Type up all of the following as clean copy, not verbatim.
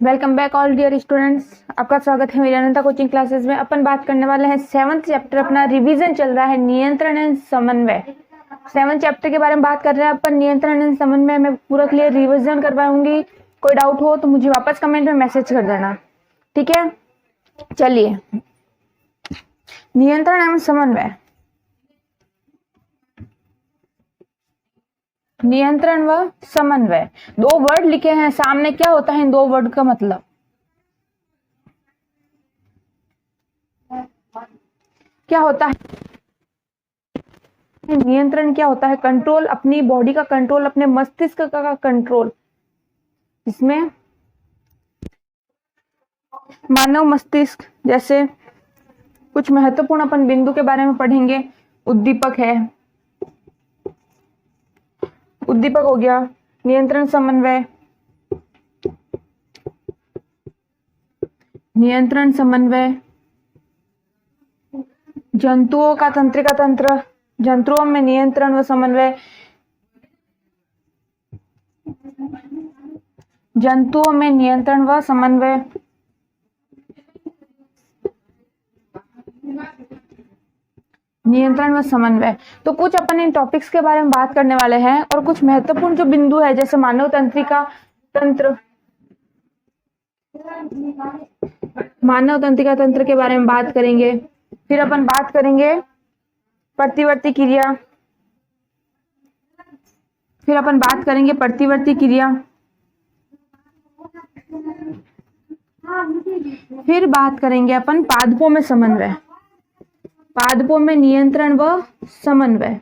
Welcome back all dear students. आपका स्वागत है मेरी अनंता कोचिंग क्लासेस में। अपन बात करने वाले हैं 7th चैप्टर, अपना रिवीजन चल रहा है नियंत्रण एंड समन्वय। 7th चैप्टर के बारे में बात कर रहे हैं अपन, नियंत्रण एंड समन्वय में पूरा क्लियर रिवीजन करवाऊंगी। कोई डाउट हो तो मुझे वापस कमेंट में मैसेज कर देना, ठीक है। चलिए, नियंत्रण एवं समन्वय। नियंत्रण व समन्वय, दो वर्ड लिखे हैं सामने। क्या होता है इन दो वर्ड का मतलब? क्या होता है नियंत्रण? क्या होता है? कंट्रोल, अपनी बॉडी का कंट्रोल, अपने मस्तिष्क का कंट्रोल। इसमें मानव मस्तिष्क जैसे कुछ महत्वपूर्ण अपन बिंदु के बारे में पढ़ेंगे। उद्दीपक है, उद्दीपक हो गया। नियंत्रण समन्वय, नियंत्रण समन्वय। जंतुओं का तंत्रिका तंत्र, जंतुओं में नियंत्रण व समन्वय। जंतुओं में नियंत्रण व समन्वय। नियंत्रण व समन्वय। तो कुछ अपन इन टॉपिक्स के बारे में बात करने वाले हैं और कुछ महत्वपूर्ण जो बिंदु है जैसे मानव तंत्रिका तंत्र, मानव तंत्रिका तंत्र के बारे में बात करेंगे। फिर अपन बात करेंगे प्रतिवर्ती क्रिया, फिर अपन बात करेंगे प्रतिवर्ती क्रिया, फिर बात करेंगे अपन पादपों में समन्वय, पादपों में नियंत्रण व समन्वय।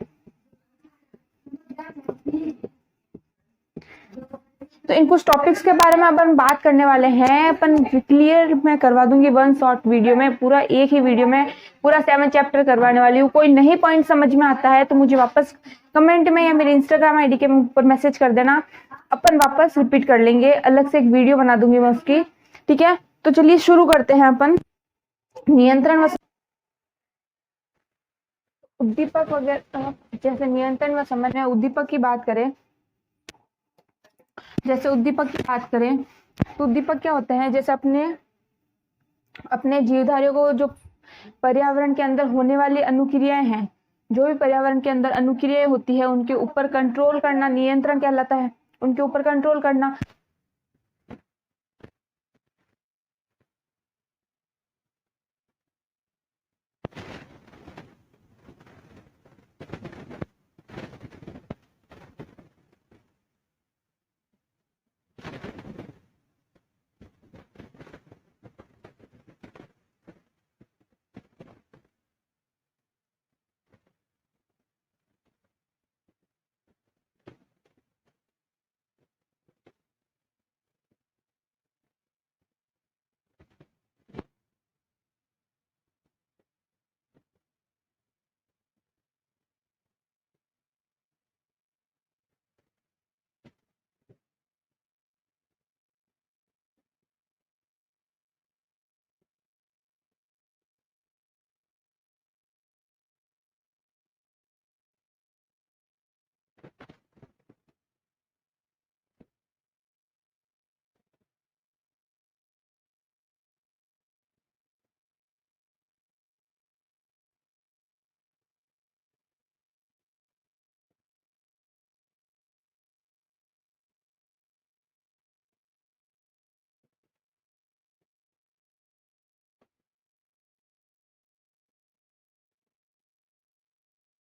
तो इन कुछ टॉपिक्स के बारे में अपन बात करने वाले हैं। अपन क्लियर मैं करवा दूंगी वन शॉर्ट वीडियो में, पूरा एक ही वीडियो में पूरा 7 चैप्टर करवाने वाली हूँ। कोई नहीं पॉइंट समझ में आता है तो मुझे वापस कमेंट में या मेरे इंस्टाग्राम आईडी के ऊपर मैसेज कर देना, अपन वापस रिपीट कर लेंगे। अलग से एक वीडियो बना दूंगी मैं उसकी, ठीक है। तो चलिए शुरू करते हैं अपन। नियंत्रण व उद्दीपक वगैरह, जैसे नियंत्रण व समन्वय। उद्दीपक की बात करें, जैसे उद्दीपक की बात करें तो उद्दीपक क्या होते हैं? जैसे अपने अपने जीवधारियों को जो पर्यावरण के अंदर होने वाली अनुक्रियाएं हैं, जो भी पर्यावरण के अंदर अनुक्रियाएं होती है उनके ऊपर कंट्रोल करना नियंत्रण कहलाता है। उनके ऊपर कंट्रोल करना।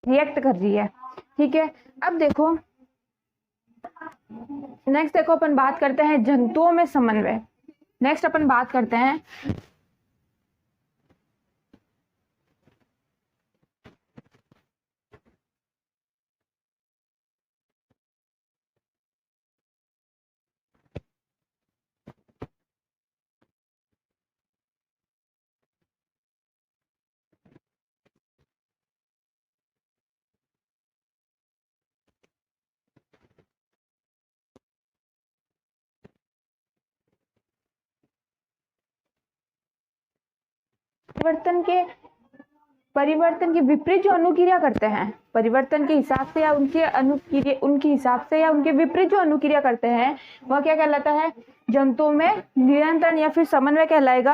रिएक्ट कर रही है, ठीक है। अब देखो, नेक्स्ट देखो अपन बात करते हैं जंतुओं में समन्वय। नेक्स्ट अपन बात करते हैं परिवर्तन के परिवर्तन के विपरीत जो अनुक्रिया करते हैं, परिवर्तन के हिसाब से या उनके हिसाब से या उनके विपरीत जो अनुक्रिया करते हैं, वह क्या कहलाता है? जंतुओं में नियंत्रण या फिर समन्वय कहलाएगा।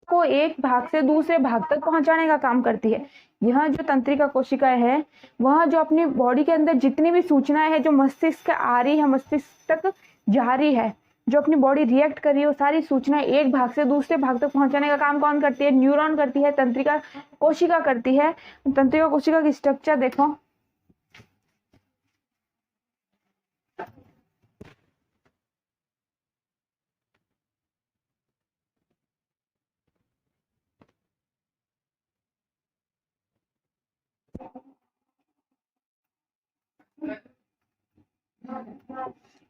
को एक भाग से दूसरे भाग तक पहुंचाने का काम करती है। यह जो तंत्रिका कोशिकाएं है, वह जो अपनी बॉडी के अंदर जितनी भी सूचनाएं हैं जो मस्तिष्क आ रही है, मस्तिष्क तक जा रही है, जो अपनी बॉडी रिएक्ट कर रही है, वो सारी सूचनाएं एक भाग से दूसरे भाग तक पहुंचाने का काम कौन करती है? न्यूरॉन करती है, तंत्रिका कोशिका करती है। तंत्रिका कोशिका की स्ट्रक्चर देखो।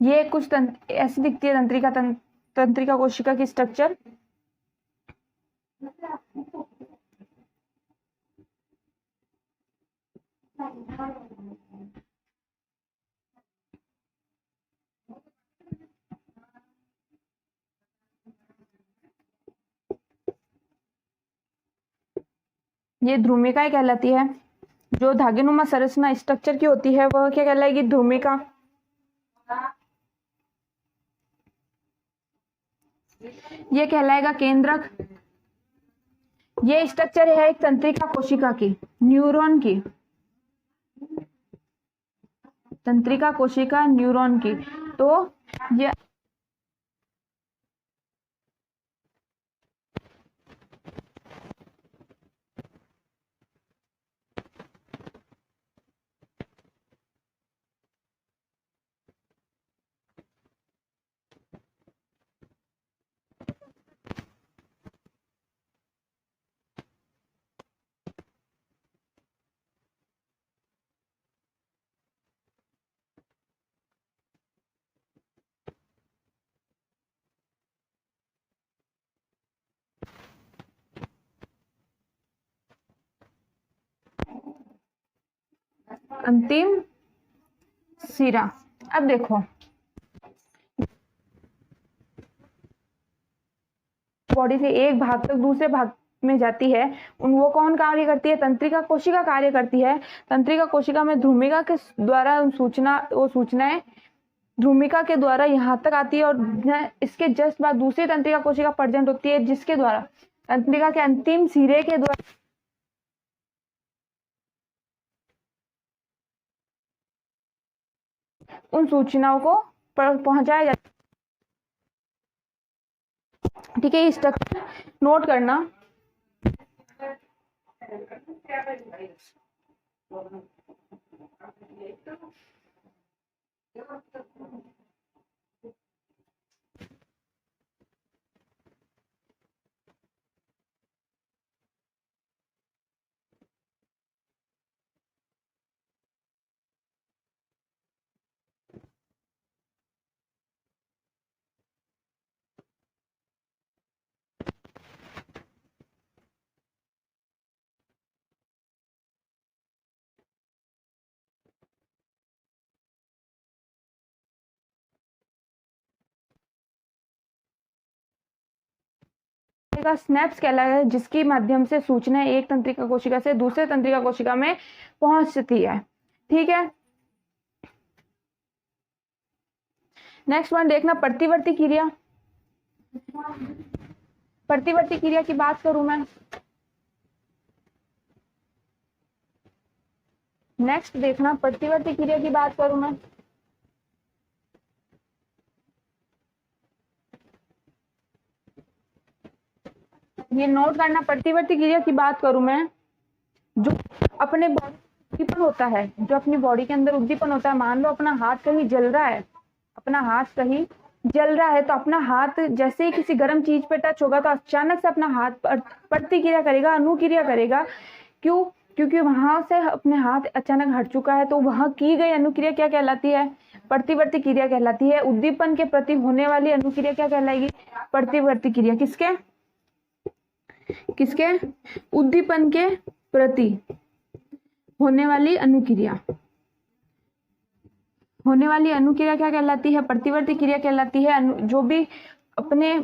ये कुछ ऐसी दिखती है तंत्रिका कोशिका की स्ट्रक्चर। ये ध्रुमिकाएं कहलाती है। जो धागेनुमा संरचना स्ट्रक्चर की होती है, वह क्या कहलाएगी? ध्रुमिका। ये कहलाएगा केंद्रक। ये स्ट्रक्चर है एक तंत्रिका कोशिका की, न्यूरॉन की, तंत्रिका कोशिका न्यूरॉन की। तो ये अंतिम सिरा। अब देखो, बॉडी से एक भाग तक दूसरे भाग में जाती है, वो कौन कार्य करती है? तंत्रिका कोशिका कार्य करती है। तंत्रिका कोशिका में ध्रुमिका के द्वारा सूचनाएं ध्रुमिका के द्वारा यहाँ तक आती है, और इसके जस्ट बाद दूसरी तंत्रिका कोशिका प्रेजेंट होती है, जिसके द्वारा तंत्रिका के अंतिम सिरे के द्वारा उन सूचनाओं को पहुंचाया जाता है। ठीक है, ये स्ट्रक्चर नोट करना। कोशिका स्नैप्स कहलाता है, जिसके माध्यम से सूचना एक तंत्रिका कोशिका से दूसरे तंत्रिका कोशिका में पहुंचती है। ठीक है, नेक्स्ट वन देखना प्रतिवर्ती क्रिया। प्रतिवर्ती क्रिया की बात करूं मैं, नेक्स्ट देखना प्रतिवर्ती क्रिया की बात करूं मैं, ये नोट करना, प्रतिवर्ती क्रिया की बात करूं मैं, जो अपने बॉडी उद्दीपन होता है, जो अपनी बॉडी के अंदर उद्दीपन होता है, मान लो अपना हाथ कहीं जल रहा है, अपना हाथ कहीं जल रहा है, तो अपना हाथ जैसे ही किसी गर्म चीज पे टच होगा तो अचानक से अपना हाथ प्रतिक्रिया करेगा, अनुक्रिया करेगा। क्यों? क्योंकि वहां से अपने हाथ अचानक हट चुका है, तो वहां की गई अनुक्रिया क्या कहलाती है? प्रतिवर्ती क्रिया कहलाती है। उद्दीपन के प्रति होने वाली अनुक्रिया क्या कहलाएगी? प्रतिवर्ती क्रिया। किसके? किसके? उद्दीपन के प्रति होने वाली अनुक्रिया। होने वाली अनुक्रिया क्या कहलाती है? प्रतिवर्ती क्रिया कहलाती है। जो भी अपने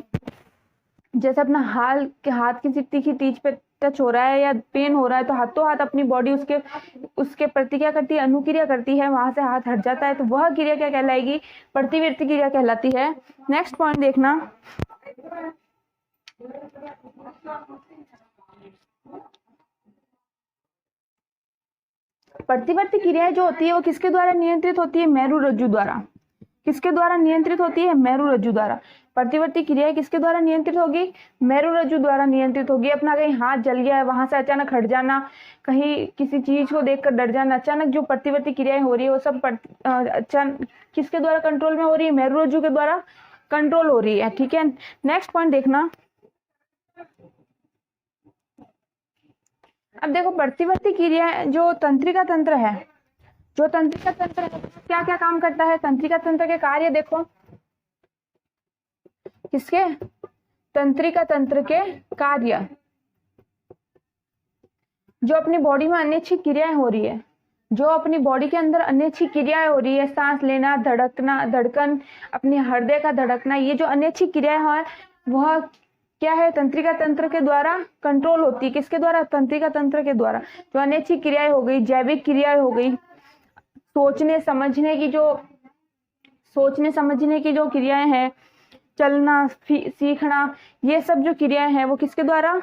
जैसे अपना हाथ किसी तीखी चीज पे टच हो रहा है या पेन हो रहा है, तो हाथों हाथ अपनी बॉडी उसके प्रति क्या करती है? अनुक्रिया करती है, वहां से हाथ हट जाता है, तो वह क्रिया क्या कहलाएगी? प्रतिवर्ती क्रिया कहलाती है। नेक्स्ट पॉइंट देखना, प्रतिवर्ती क्रिया जो होती है वो किसके द्वारा नियंत्रित होती है? मेरुरज्जु द्वारा। किसके द्वारा नियंत्रित होती है? मेरुरज्जु द्वारा। प्रतिवर्ती क्रिया किसके द्वारा नियंत्रित होगी? मेरुरज्जु द्वारा नियंत्रित होगी। अपना कहीं हाथ जल गया है, वहां से अचानक हट जाना, कहीं किसी चीज को देखकर डर जाना, अचानक जो प्रतिवर्ती क्रियाएं हो रही है वो सब अचानक किसके द्वारा कंट्रोल में हो रही है? मेरुरज्जु के द्वारा कंट्रोल हो रही है। ठीक है, नेक्स्ट पॉइंट देखना, अब देखो प्रतिवर्ती क्रिया जो तंत्रिका तंत्र है, जो तंत्रिका तंत्र है क्या क्या काम करता है? तंत्रिका तंत्र के कार्य देखो, किसके? तंत्रिका तंत्र के कार्य, जो अपनी बॉडी में अनैच्छिक क्रियाएं हो रही है, जो अपनी बॉडी के अंदर अनैच्छिक क्रियाएं हो रही है, सांस लेना, धड़कना, धड़कन, अपनी हृदय का धड़कना, ये जो अनैच्छिक क्रियाएं है वह क्या है? तंत्रिका तंत्र के द्वारा कंट्रोल होती है। किसके द्वारा? तंत्रिका तंत्र के द्वारा। जो अनैच्छिक क्रियाएं हो गई, जैविक क्रियाएं हो गई, सोचने समझने की जो क्रियाएं हैं, चलना, सीखना, ये सब जो क्रियाएं हैं वो किसके द्वारा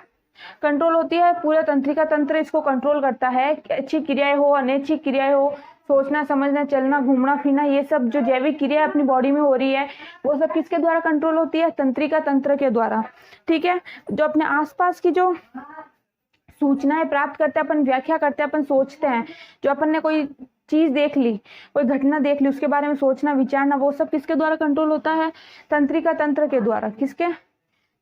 कंट्रोल होती है? पूरा तंत्रिका तंत्र इसको कंट्रोल करता है। अच्छी क्रियाएं हो, अनैच्छिक क्रियाएं हो, सोचना, समझना, चलना, घूमना फिरना, ये सब जो जैविक क्रिया अपनी बॉडी में हो रही है वो सब किसके द्वारा कंट्रोल होती है? तंत्रिका तंत्र के द्वारा। ठीक है, जो अपने आसपास की जो सूचनाएं प्राप्त करते हैं, अपन व्याख्या करते हैं, अपन सोचते हैं, जो अपन ने कोई चीज देख ली, कोई घटना देख ली, उसके बारे में सोचना, विचारना, वो सब किसके द्वारा कंट्रोल होता है? तंत्रिका तंत्र के द्वारा। किसके?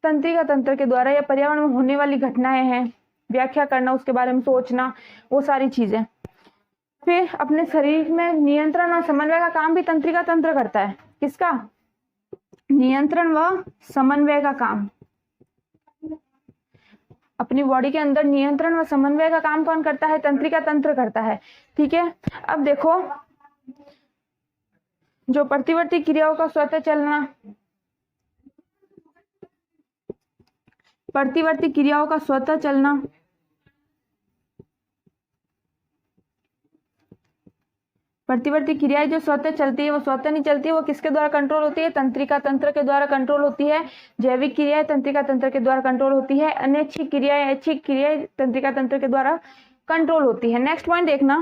तंत्रिका तंत्र के द्वारा। या पर्यावरण में होने वाली घटनाएं हैं, व्याख्या करना, उसके बारे में सोचना, वो सारी चीजें। फिर अपने शरीर में नियंत्रण और समन्वय का काम भी तंत्रिका तंत्र करता है। किसका? नियंत्रण व समन्वय का काम। अपनी बॉडी के अंदर नियंत्रण व समन्वय का काम कौन करता है? तंत्रिका तंत्र करता है। ठीक है, अब देखो, जो प्रतिवर्ती क्रियाओं का स्वतः चलना, प्रतिवर्ती क्रियाओं का स्वतः चलना, प्रतिवर्ती क्रियाएं जो स्वतः चलती है वो स्वतः नहीं चलती है, वो किसके द्वारा कंट्रोल होती है? तंत्रिका तंत्र के द्वारा कंट्रोल होती है। जैविक क्रियाएं तंत्रिका तंत्र के द्वारा कंट्रोल होती है। अनैच्छिक क्रियाएं, ऐच्छिक क्रियाएं तंत्रिका तंत्र के द्वारा कंट्रोल होती है। नेक्स्ट पॉइंट देखना,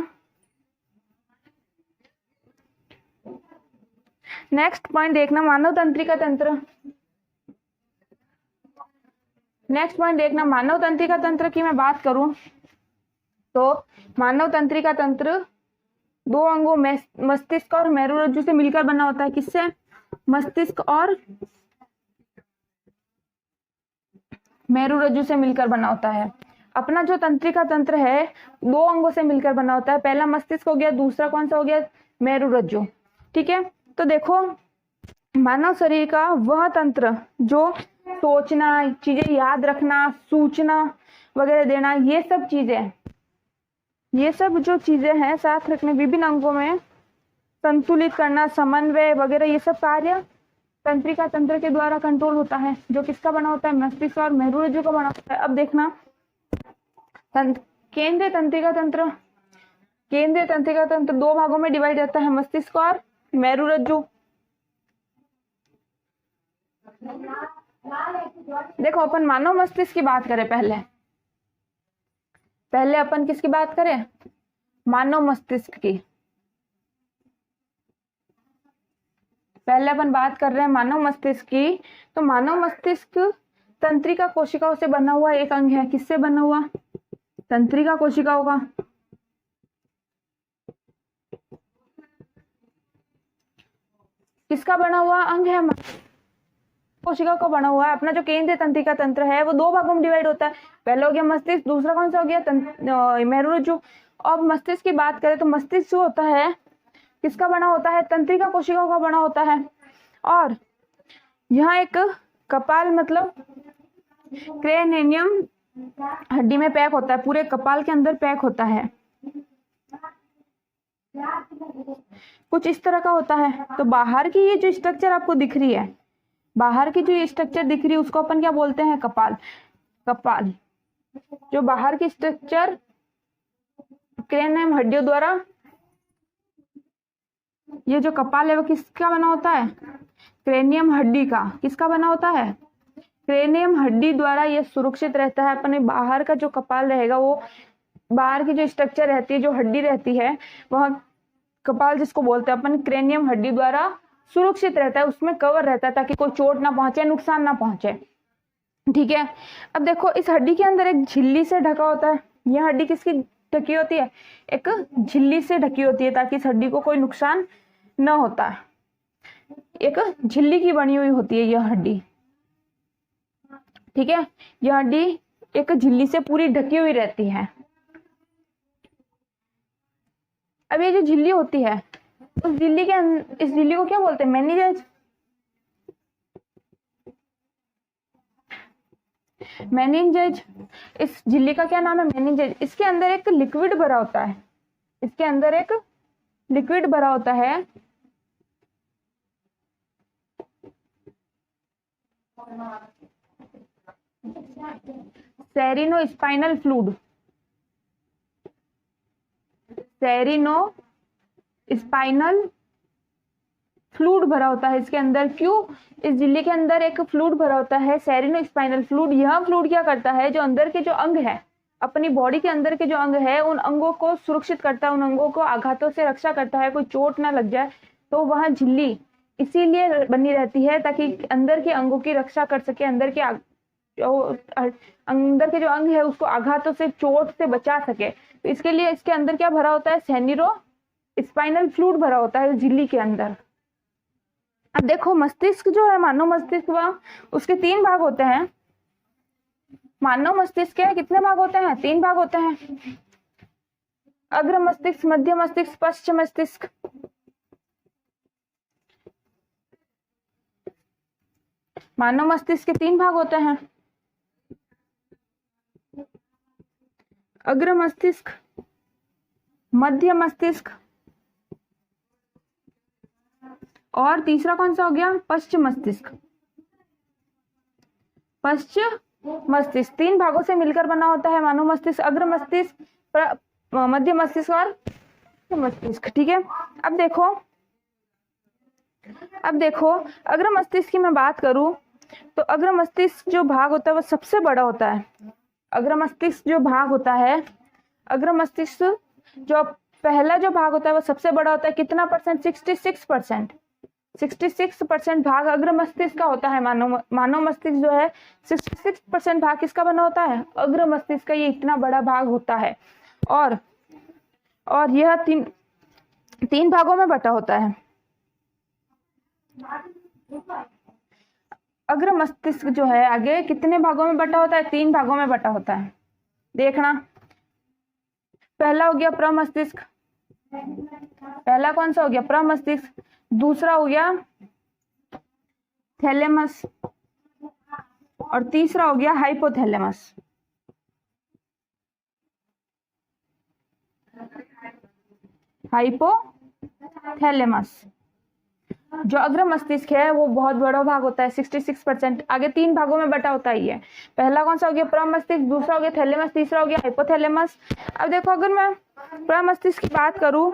नेक्स्ट पॉइंट देखना, मानव तंत्रिका तंत्र। नेक्स्ट पॉइंट देखना, मानव तंत्रिका तंत्र की मैं बात करूं तो मानव तंत्रिका तंत्र दो अंगों मस्तिष्क और मेरुरज्जु से मिलकर बना होता है। किससे? मस्तिष्क और मेरुरज्जु से मिलकर बना होता है। अपना जो तंत्रिका तंत्र है दो अंगों से मिलकर बना होता है। पहला मस्तिष्क हो गया, दूसरा कौन सा हो गया? मेरुरज्जु। ठीक है, तो देखो मानव शरीर का वह तंत्र जो सोचना, चीजें याद रखना, सूचना वगैरह देना, ये सब चीजें, ये सब जो चीजें हैं साथ रखने, विभिन्न अंगों में संतुलित करना, समन्वय वगैरह, ये सब कार्य तंत्रिका तंत्र के द्वारा कंट्रोल होता है, जो किसका बना होता है, मस्तिष्क और मेरुरज्जु का बना होता है। अब देखना केंद्रीय तंत्रिका तंत्र, केंद्रीय तंत्रिका तंत्र दो भागों में डिवाइड रहता है, मस्तिष्क और मेरुरज्जु। देखो अपन मानव मस्तिष्क की बात करें, पहले अपन किसकी बात करें, मानव मस्तिष्क की। पहले अपन बात कर रहे हैं मानव मस्तिष्क की। तो मानव मस्तिष्क तंत्रिका कोशिकाओं से बना हुआ एक अंग है। किससे बना हुआ, तंत्रिका कोशिकाओं का। किसका बना हुआ अंग है, कोशिका का बना हुआ है। अपना जो केंद्रीय तंत्रिका तंत्र है वो दो भागों में डिवाइड होता है। पहला हो गया मस्तिष्क, दूसरा कौन सा हो गया, मेरुरज्जु। अब मस्तिष्क की बात करें तो मस्तिष्क जो होता है किसका बना होता है, तंत्रिका कोशिकाओं का बना होता है। और यहाँ एक कपाल मतलब क्रेनेनियम हड्डी में पैक होता है, पूरे कपाल के अंदर पैक होता है, कुछ इस तरह का होता है। तो बाहर की ये जो स्ट्रक्चर आपको दिख रही है, बाहर की जो स्ट्रक्चर दिख रही है उसको अपन क्या बोलते हैं, कपाल। कपाल जो बाहर की स्ट्रक्चर क्रेनियम हड्डियों द्वारा, ये जो कपाल है वो किसका बना होता है, क्रेनियम हड्डी का। किसका बना होता है, क्रेनियम हड्डी द्वारा ये सुरक्षित रहता है। अपने बाहर का जो कपाल रहेगा वो, बाहर की जो स्ट्रक्चर रहती है, जो हड्डी रहती है, वह कपाल जिसको बोलते हैं अपन, क्रेनियम हड्डी द्वारा सुरक्षित रहता है, उसमें कवर रहता है ताकि कोई चोट ना पहुंचे, नुकसान ना पहुंचे। ठीक है। अब देखो इस हड्डी के अंदर एक झिल्ली से ढका होता है। यह हड्डी किसकी ढकी होती है, एक झिल्ली से ढकी होती है ताकि इस हड्डी को कोई नुकसान न होता है। एक झिल्ली की बनी हुई होती है यह हड्डी। ठीक है, यह हड्डी एक झिल्ली से पूरी ढकी हुई रहती है। अब ये जो झिल्ली होती है, उस झिल्ली के इस झिल्ली को क्या बोलते हैं, मेनिंजेज। मेनिंजेज, इस झिल्ली का क्या नाम है, मेनिंजेज। इसके अंदर एक लिक्विड भरा होता है, इसके अंदर एक लिक्विड भरा होता है। सेरिनो स्पाइनल फ्लूइड, सेरिनो स्पाइनल फ्लूइड भरा होता है इसके अंदर। क्यों, इस झिल्ली के अंदर एक फ्लूइड भरा होता है, सेरिनो स्पाइनल फ्लूइड। यह फ्लूइड क्या करता है, जो अंदर के जो अंग है, अपनी बॉडी के अंदर के जो अंग है, उन अंगों को सुरक्षित करता है, उन अंगों को आघातों से रक्षा करता है, कोई चोट ना लग जाए। तो वह झिल्ली इसीलिए बनी रहती है ताकि अंदर के अंगों की रक्षा कर सके, अंदर के जो अंग है उसको आघातों से, चोट से बचा सके। तो इसके लिए इसके अंदर क्या भरा होता है, सेरिनो स्पाइनल फ्लूइड भरा होता है झिल्ली के अंदर। अब देखो मस्तिष्क जो है, मानव मस्तिष्क, वह उसके तीन भाग होते हैं। मानव मस्तिष्क के कितने भाग होते हैं, तीन भाग होते हैं। अग्र मस्तिष्क, मध्य मस्तिष्क, पश्च मस्तिष्क। मानव मस्तिष्क के तीन भाग होते हैं, अग्र मस्तिष्क, मध्य मस्तिष्क और तीसरा कौन सा हो गया, पश्च मस्तिष्क। पश्च मस्तिष्क तीन भागों से मिलकर बना होता है मानव मस्तिष्क, अग्र मस्तिष्क, मध्य मस्तिष्क और मस्तिष्क। ठीक है। अब देखो अग्र मस्तिष्क की मैं बात करूं तो अग्र मस्तिष्क जो भाग होता है वो सबसे बड़ा होता है। अग्र मस्तिष्क जो भाग होता है, अग्र मस्तिष्क जो पहला जो भाग होता है वो सबसे बड़ा होता है। कितना परसेंट, 66%। 66% भाग अग्र मस्तिष्क का होता है। मानव मस्तिष्क जो है 66% भाग किसका बना होता है, अग्र मस्तिष्क का। ये इतना बड़ा भाग होता है और यह तीन भागों में बटा होता है। अग्र मस्तिष्क जो है आगे कितने भागों में बटा होता है, तीन भागों में बटा होता है। देखना, पहला हो गया प्रमस्तिष्क, पहला कौन सा हो गया, प्रमस्तिष्क। दूसरा हो गया थैलेमस और तीसरा हो गया हाइपोथैलेमस। हाइपोथैलेमस। जो अग्र मस्तिष्क है वो बहुत बड़ा भाग होता है, 66%। आगे 3 भागों में बटा होता ही है। पहला कौन सा हो गया? प्रमस्तिष्क, दूसरा हो गया थैलेमस, तीसरा हो गया हाइपोथैलेमस। अब देखो, अगर मैं प्रमस्तिष्क की बात करूं,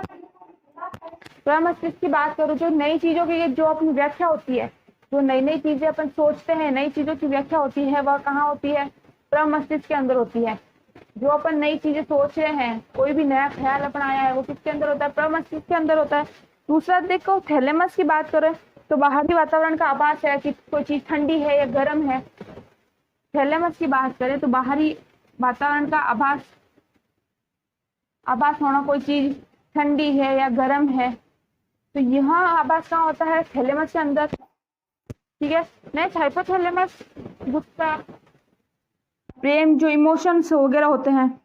प्रमस्तिष्क की बात करूं, जो नई चीजों की जो अपनी व्याख्या होती है, जो नई नई चीजें अपन सोचते हैं, नई चीजों की व्याख्या होती है, वह कहाँ होती है? प्रमस्तिष्क के अंदर होती है। जो अपन नई चीजें सोच रहे हैं, कोई भी नया ख्याल अपनाया है, वो किसके अंदर होता है? प्रमस्तिष्क के अंदर होता है। दूसरा देखो, थैलेमस की बात करें तो बाहरी वातावरण का आभास है कि कोई चीज ठंडी है या गर्म है। थैलेमस की बात करें तो बाहरी वातावरण का आभास होना, कोई चीज ठंडी है या गर्म है, तो यह आभास कहाँ होता है? थैलेमस के अंदर। ठीक है, नेक्स्ट हाइपोथैलेमस, गुस्सा, प्रेम, जो इमोशंस वगैरह होते हैं,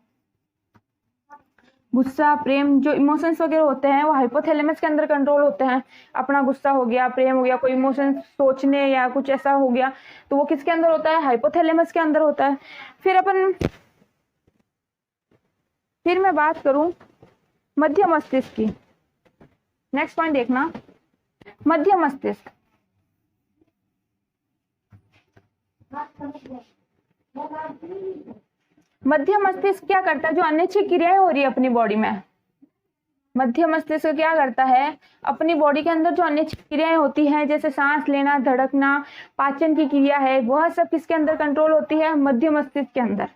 गुस्सा, प्रेम, जो इमोशंस वगैरह होते हैं वो हाइपोथैलेमस के अंदर कंट्रोल होते हैं। अपना गुस्सा हो गया, प्रेम हो गया, कोई इमोशन सोचने या कुछ ऐसा हो गया, तो वो किसके अंदर होता है? हाइपोथैलेमस के अंदर होता है। फिर मैं बात करूं मध्य मस्तिष्क की। नेक्स्ट पॉइंट देखना, मध्य मस्तिष्क। मध्य मस्तिष्क क्या करता है? जो अनिच्छिक क्रियाएं हो रही है अपनी बॉडी में, मध्य मस्तिष्क क्या करता है? अपनी बॉडी के अंदर जो अनिच्छिक क्रियाएं होती हैं, जैसे सांस लेना, धड़कना, पाचन की क्रिया है, वह सब किसके अंदर कंट्रोल होती है? मध्य मस्तिष्क के अंदर।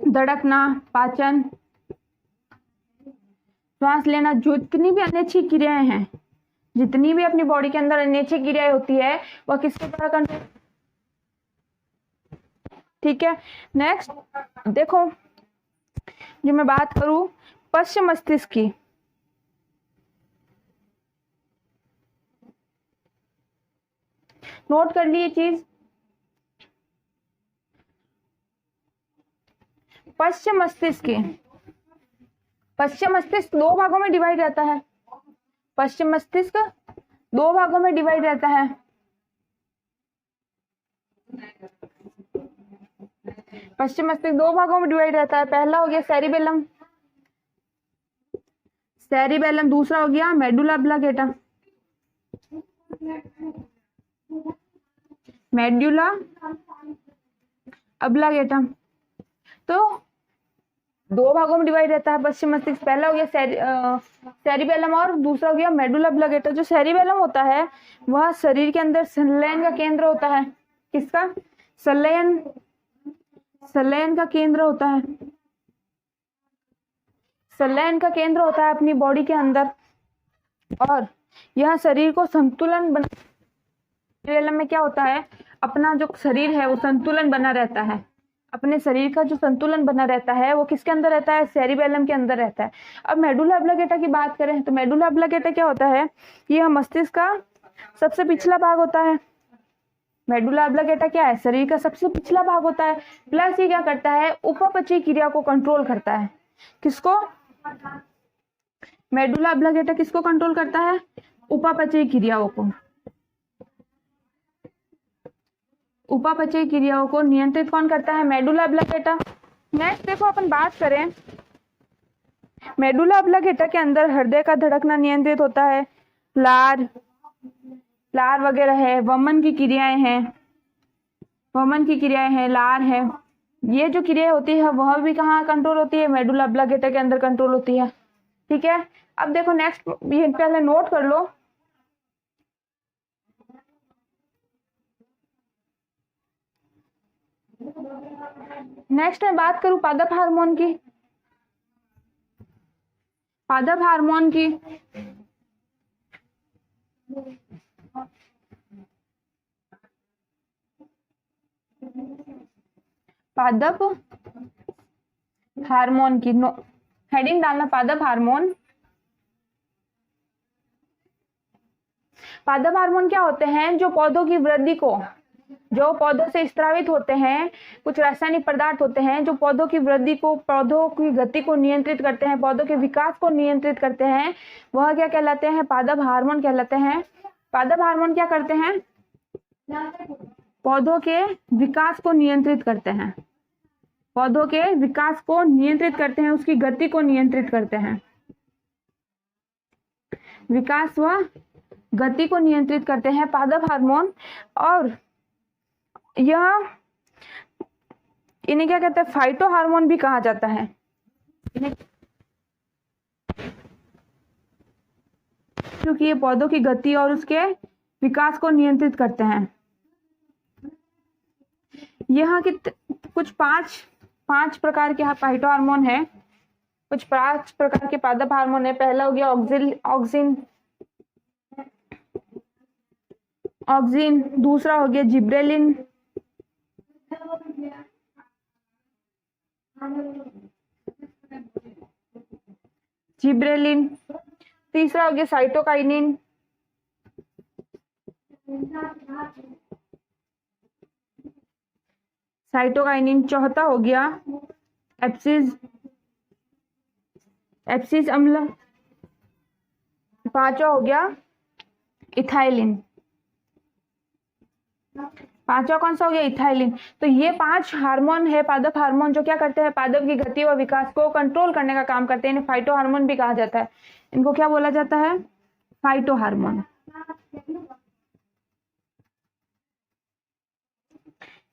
धड़कना, पाचन, श्वास लेना, जितनी भी अनिच्छिक क्रियाएं हैं, जितनी भी अपनी बॉडी के अंदर अनिच्छिक क्रियाएं होती है, वह किसके द्वारा कंट्रोल? ठीक है, नेक्स्ट देखो, जो मैं बात करूं पश्चिम मस्तिष्क की, नोट कर लिए चीज। पश्चिम मस्तिष्क की, पश्चिम मस्तिष्क 2 भागों में डिवाइड रहता है। पश्चिम मस्तिष्क 2 भागों में डिवाइड रहता है। पश्चिम मस्तिष्क 2 भागों में डिवाइड रहता है। पहला हो गया सेरिबेलम, सेरिबेलम, दूसरा हो गया मेडुला ऑब्लिंगेटा, मेडुला ऑब्लिंगेटा। तो 2 भागों में डिवाइड रहता है पश्चिम मस्तिष्क। पहला हो गया सेरिबेलम और दूसरा हो गया मेडुला ऑब्लिंगेटा। जो सेरिबेलम होता है वह शरीर के अंदर संलयन का केंद्र होता है। किसका? संलयन का केंद्र होता है। संलयन का केंद्र होता है अपनी बॉडी के अंदर, और यह शरीर को संतुलन बना, सेरिबेलम में क्या होता है? अपना जो शरीर है वो संतुलन बना रहता है। अपने शरीर का जो संतुलन बना रहता है वो किसके अंदर रहता है? सेरिबेलम के अंदर रहता है। अब मेडुला ऑब्लिंगेटा की बात करें तो मेडुला ऑब्लिंगेटा क्या होता है? यह मस्तिष्क का सबसे पिछला भाग होता है। मेडुला ऑब्लिंगेटा क्या है? शरीर का सबसे पिछला भाग होता है। प्लस ये क्या करता है? उपापचयी क्रिया को कंट्रोल करता है। किसको? मेडुला ऑब्लिंगेटा किसको कंट्रोल करता है? उपापचयी क्रियाओं को। उपापचयी क्रियाओं को नियंत्रित कौन करता है? मेडुला ऑब्लिंगेटा। नेक्स्ट देखो, अपन बात करें मेडुला ऑब्लिंगेटा के अंदर हृदय का धड़कना नियंत्रित होता है, लार वगैरह है, वमन की क्रियाएं हैं, लार है, ये जो क्रियाएं होती है वह भी कहाँ कंट्रोल होती है? मेडुला ऑब्लिंगेटा के अंदर कंट्रोल होती है। ठीक है, अब देखो नेक्स्ट, ये पहले नोट कर लो। नेक्स्ट मैं बात करूं पादप हार्मोन की। पादप हार्मोन की हेडिंग डालना, पादप हार्मोन। पादप हार्मोन क्या होते हैं? जो पौधों की वृद्धि को, जो पौधों से स्रावित होते हैं, कुछ रासायनिक पदार्थ होते हैं जो पौधों की वृद्धि को, पौधों की गति को नियंत्रित करते हैं, पौधों के विकास को नियंत्रित करते हैं, वह क्या कहलाते हैं? पादप हार्मोन कहलाते हैं। पादप हार्मोन क्या करते हैं? पौधों के विकास को नियंत्रित करते हैं। पौधों के विकास को नियंत्रित करते हैं, उसकी गति को नियंत्रित करते हैं, विकास व गति को नियंत्रित करते हैं पादप हार्मोन। और यह इन्हें क्या कहते हैं, फाइटो हार्मोन भी कहा जाता है। क्योंकि ये पौधों की गति और उसके विकास को नियंत्रित करते हैं। यहाँ के कुछ पांच प्रकार के फाइटो हार्मोन है, कुछ 5 प्रकार के पादप हार्मोन है। पहला हो गया ऑक्सिन, दूसरा हो गया जिब्रेलिन, तीसरा हो गया साइटोकाइनिन, चौथा हो गया एप्सिस अम्ल, पांचवा हो गया इथाइलिन। पांचवा कौन सा हो गया, इथाइलिन। तो ये 5 हार्मोन है, पादप हार्मोन, जो क्या करते हैं, पादप की गति व विकास को कंट्रोल करने का काम करते हैं। इन्हें फाइटो हार्मोन भी कहा जाता है। इनको क्या बोला जाता है, फाइटो हार्मोन।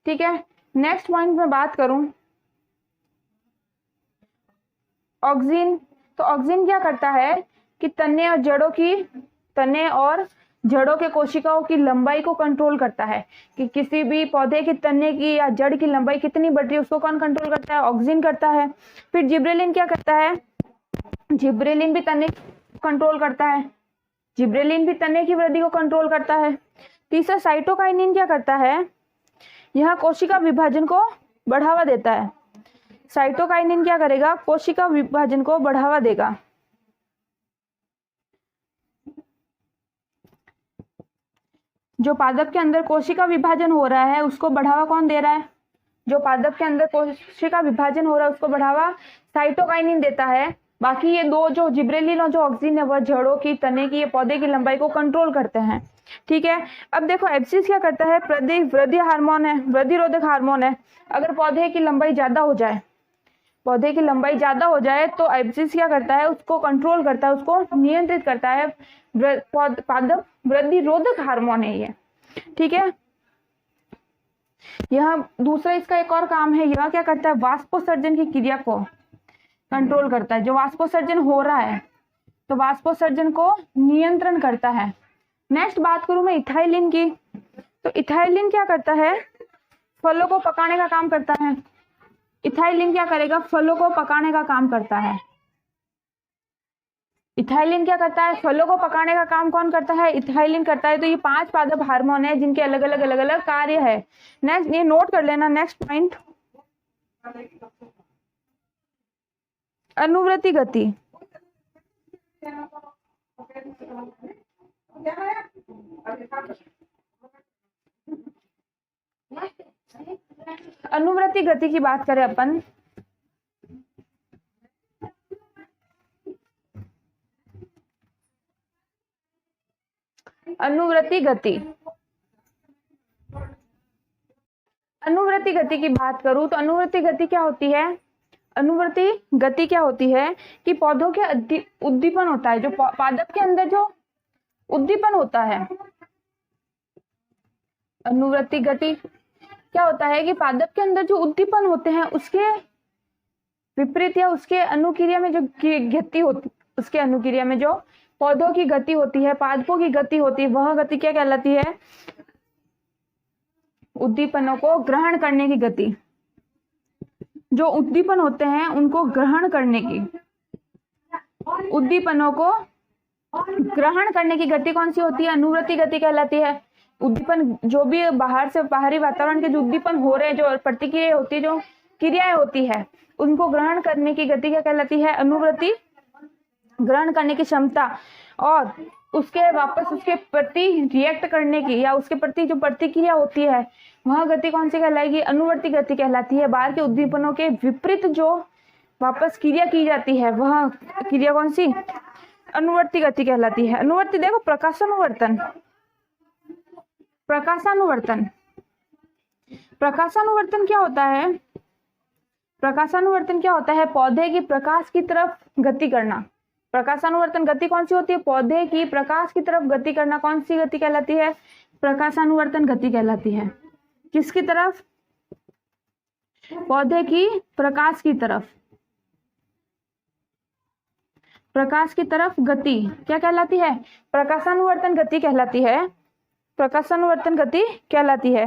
ठीक है, नेक्स्ट पॉइंट में बात करूं, ऑक्सिन। तो ऑक्सिन क्या करता है कि तने और जड़ों के कोशिकाओं की लंबाई को कंट्रोल करता है, कि किसी भी पौधे की तने की या जड़ की लंबाई कितनी बढ़ रही है, उसको कौन कंट्रोल करता है, ऑक्सिन करता है। फिर जिब्रेलिन क्या करता है, जिब्रेलिन भी तने कंट्रोल करता है, जिब्रेलिन भी तने की वृद्धि को कंट्रोल करता है। तीसरा साइटोकाइनिन क्या करता है, यह कोशिका विभाजन को बढ़ावा देता है। साइटोकाइनिन क्या करेगा, कोशिका विभाजन को बढ़ावा देगा। जो पादप के अंदर कोशिका विभाजन हो रहा है उसको बढ़ावा कौन दे रहा है, जो पादप के अंदर कोशिका विभाजन हो रहा है उसको बढ़ावा साइटोकाइनिन देता है। बाकी ये दो, जो जिब्रेलिन और जो ऑक्सिन है, वह जड़ों की, तने की, ये पौधे की लंबाई को कंट्रोल करते हैं। ठीक है, अब देखो एब्सिस क्या करता है, वृद्धि हार्मोन है, वृद्धिरोधक हार्मोन है। अगर पौधे की लंबाई ज्यादा हो जाए, तो एब्सिस क्या करता है, उसको कंट्रोल करता है, उसको नियंत्रित करता है। पादप वृद्धि रोधक हार्मोन है ये। ठीक है, यह दूसरा इसका एक और काम है, यह क्या करता है, वाष्पोत्सर्जन की क्रिया को कंट्रोल करता है। जो वाष्पोत्सर्जन हो रहा है तो वाष्पोत्सर्जन को नियंत्रण करता है। नेक्स्ट बात करूं मैं इथाइलिन की, तो इथाइलिन क्या करता है, फलों को पकाने का काम करता है। इथाइलिन क्या करेगा, फलों को पकाने का काम करता है। इथाइलिन क्या करता है, फलों को पकाने का काम कौन करता है, इथाइलिन करता है। तो ये 5 पादप हार्मोन है जिनके अलग अलग कार्य है। नेक्स्ट ये नोट कर लेना, नेक्स्ट पॉइंट, अनुवर्ती गति। अनुवर्ती गति की बात करें अपन, अनुवर्ती गति की बात करूं तो अनुवर्ती गति क्या होती है, अनुवर्ती गति क्या होती है कि पौधों के उद्दीपन होता है, जो पादप के अंदर जो उद्दीपन होता है। अनुवर्ती गति क्या होता है कि पादप के अंदर जो उद्दीपन होते हैं उसके विपरीत या उसके अनुक्रिया में जो गति होती, उसके अनुक्रिया में जो पौधों की गति होती है, पादपों की गति होती है, वह गति क्या कहलाती है, उद्दीपनों को ग्रहण करने की गति। जो उद्दीपन होते हैं उनको ग्रहण करने की, उद्दीपनों को ग्रहण करने की गति कौन सी होती है, अनुवर्ती गति कहलाती है। उद्दीपन, जो भी बाहर से, बाहरी वातावरण के जो उद्दीपन हो रहे हैं, जो प्रतिक्रिया होती है, जो क्रियाएं होती है, उनको ग्रहण करने की गति क्या कहलाती है, अनुवर्ती। ग्रहण करने की क्षमता और उसके वापस उसके प्रति रिएक्ट करने की या उसके प्रति जो प्रतिक्रिया होती है, वह गति कौन सी कहलाएगी, अनुवर्ती गति कहलाती है। बाहर के उद्दीपनों के विपरीत जो वापस क्रिया की जाती है, वह क्रिया कौन सी, अनुवर्ती गति कहलाती है। अनुवर्ती देखो, प्रकाशानुवर्तन, प्रकाशानुवर्तन क्या होता है, प्रकाशानुवर्तन क्या होता है? पौधे की प्रकाश की तरफ गति करना। प्रकाशानुवर्तन गति कौन सी होती है? पौधे की प्रकाश की तरफ गति करना। कौन सी गति कहलाती है? प्रकाशानुवर्तन गति कहलाती है। किसकी तरफ? पौधे की प्रकाश की तरफ। प्रकाश की तरफ गति क्या कहलाती है? प्रकाशानुवर्तन गति कहलाती है। प्रकाशानुवर्तन गति कहलाती है।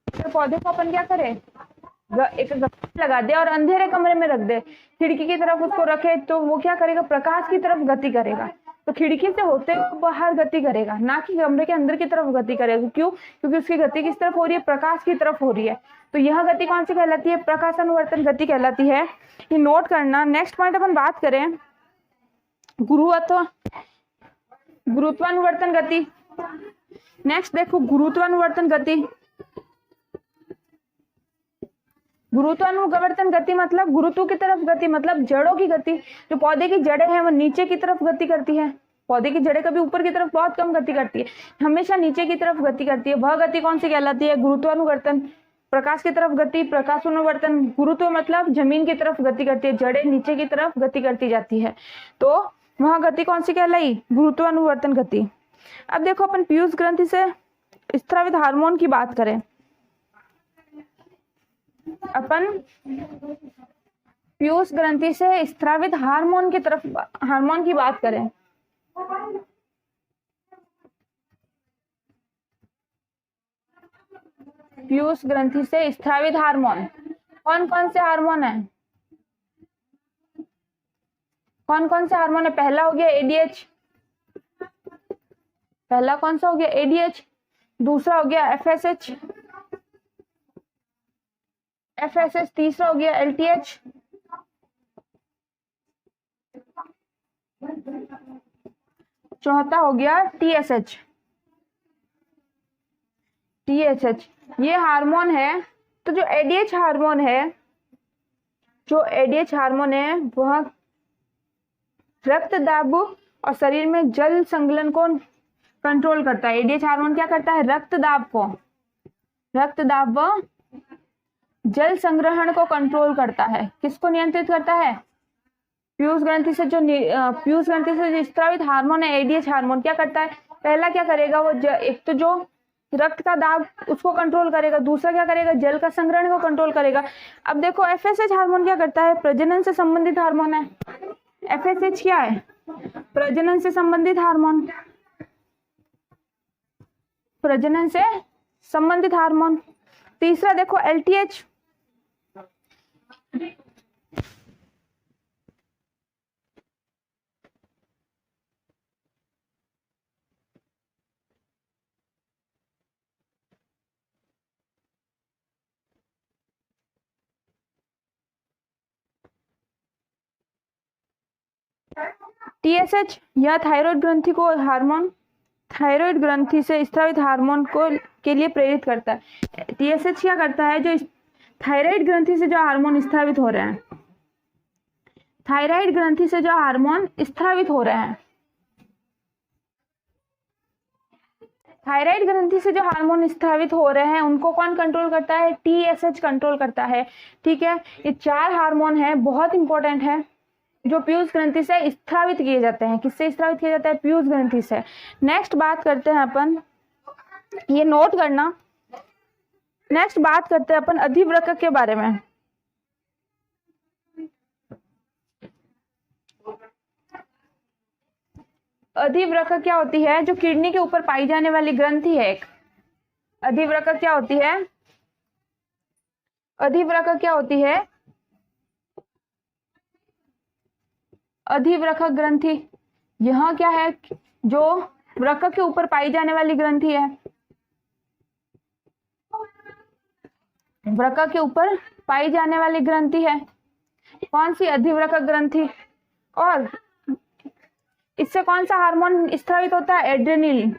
तो पौधे को अपन क्या करें? एक गमला लगा दे और अंधेरे कमरे में रख दे, खिड़की की तरफ उसको रखे, तो वो क्या करेगा? प्रकाश की तरफ गति करेगा। तो खिड़की से होते हुए बाहर गति करेगा, ना कि कमरे के अंदर की तरफ गति करेगा। क्यों? क्योंकि उसकी गति किस तरफ हो रही है? प्रकाश की तरफ हो रही है। तो यह गति कौन सी कहलाती है? प्रकाशानुवर्तन गति कहलाती है। ये नोट करना। नेक्स्ट पॉइंट अपन बात करें गुरुत्वानुवर्तन गति। नेक्स्ट देखो गुरुत्वानुवर्तन गति। गुरुत्वानुवर्तन गति मतलब गुरुत्व की तरफ गति, मतलब जड़ों की गति। जो पौधे की जड़ें हैं वो नीचे की तरफ गति करती है। पौधे की जड़ें कभी ऊपर की तरफ बहुत कम गति करती है, हमेशा नीचे की तरफ गति करती है। वह गति कौन सी कहलाती है? गुरुत्वानुवर्तन। प्रकाश की तरफ गति प्रकाशानुवर्तन। गुरुत्व मतलब जमीन की तरफ गति करती है, जड़ें नीचे की तरफ गति करती जाती है। तो वह गति कौन सी कहलाई? गुरुत्वानुवर्तन गति। अब देखो अपन पीयूष ग्रंथि से स्रावित हार्मोन की बात करें। अपन पीयूष ग्रंथि से स्रावित हार्मोन की बात करें। पीयूष ग्रंथि से स्रावित हार्मोन कौन कौन से हार्मोन है? कौन कौन से हार्मोन है? पहला हो गया एडीएच। पहला कौन सा हो गया? एडीएच। दूसरा हो गया एफएसएच। तीसरा हो गया एलटीएच। चौथा हो गया टीएसएच। ये हार्मोन है। तो जो एडीएच हार्मोन है वह रक्त दाब और शरीर में जल संकलन को कंट्रोल करता है। एडीएच हार्मोन क्या करता है? रक्त दाब व जल संग्रहण को कंट्रोल करता है। किसको नियंत्रित करता है? पीयूष ग्रंथि से जो स्रावित हार्मोन है एडीएच हार्मोन क्या करता है? पहला क्या करेगा? वो एक तो जो रक्त का दाब उसको कंट्रोल करेगा, दूसरा क्या करेगा? जल का संग्रहण को कंट्रोल करेगा। अब देखो एफएसएच हार्मोन क्या करता है? प्रजनन से संबंधित हार्मोन है। एफएसएच क्या है? प्रजनन से संबंधित हार्मोन। तीसरा देखो एलटीएच। टीएसएच यह थायराइड ग्रंथि को थायराइड ग्रंथि से स्रावित हार्मोन के लिए प्रेरित करता है। टीएसएच क्या करता है? जो थायराइड ग्रंथि से जो हार्मोन स्रावित हो रहे हैं, थायराइड ग्रंथि से जो हार्मोन स्रावित हो रहे हैं, थायराइड ग्रंथि से जो हार्मोन स्रावित हो रहे हैं उनको कौन कंट्रोल करता है? टीएसएच कंट्रोल करता है। ठीक है, ये 4 हार्मोन है, बहुत इंपॉर्टेंट है, जो पीयूष ग्रंथि से स्रावित किए जाते हैं। किससे स्रावित किया जाता है? पीयूष ग्रंथि से। नेक्स्ट बात करते हैं अपन, ये नोट करना। नेक्स्ट बात करते हैं अपन अधिवृक्क के बारे में। अधिवृक्क क्या होती है? जो किडनी के ऊपर पाई जाने वाली ग्रंथि है एक। अधिवृक्क क्या होती है? अधिवृक्क ग्रंथि यह क्या है? जो वृक्क के ऊपर पाई जाने वाली ग्रंथि है। वृक्क के ऊपर पाई जाने वाली ग्रंथि है कौन सी? अधिवृक्क ग्रंथि। और इससे कौन सा हार्मोन स्रावित होता है? एड्रेनलिन।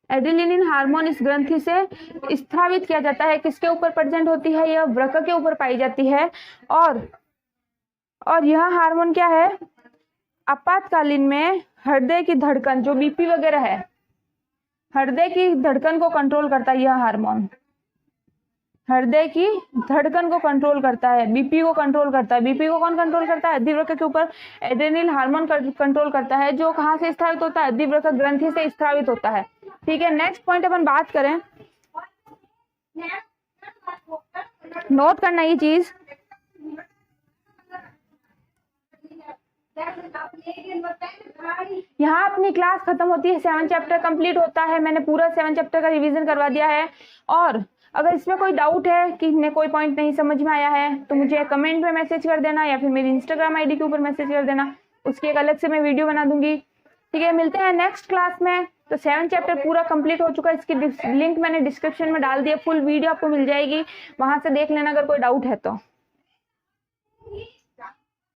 एड्रेनलिन हार्मोन इस ग्रंथि से स्रावित किया जाता है। किसके ऊपर प्रेजेंट होती है? यह वृक्क के ऊपर पाई जाती है। और यह हार्मोन क्या है? आपातकालीन में हृदय की धड़कन, जो बीपी वगैरह है, हृदय की धड़कन को कंट्रोल करता है यह हार्मोन। हृदय की धड़कन को कंट्रोल करता है, बीपी को कंट्रोल करता है। बीपी को कौन कंट्रोल करता है? अधिवृक्क के ऊपर एड्रेनल हार्मोन कंट्रोल करता है, जो कहाँ से स्रावित होता है? अधिवृक्क ग्रंथि से स्रावित होता है। ठीक है, नेक्स्ट पॉइंट अपन बात करें, नोट करना ये चीज। यहाँ अपनी क्लास खत्म होती है, 7 चैप्टर कंप्लीट होता है। मैंने पूरा 7 चैप्टर का रिवीजन करवा दिया है। और अगर इसमें कोई डाउट है कि कोई पॉइंट नहीं समझ में आया है तो मुझे कमेंट में मैसेज कर देना, या फिर मेरी इंस्टाग्राम आईडी के ऊपर मैसेज कर देना, उसकी एक अलग से मैं वीडियो बना दूंगी। ठीक है, मिलते हैं नेक्स्ट क्लास में। तो 7 चैप्टर पूरा कंप्लीट हो चुका है, इसकी लिंक मैंने डिस्क्रिप्शन में डाल दिया, फुल वीडियो आपको मिल जाएगी, वहां से देख लेना अगर कोई डाउट है तो।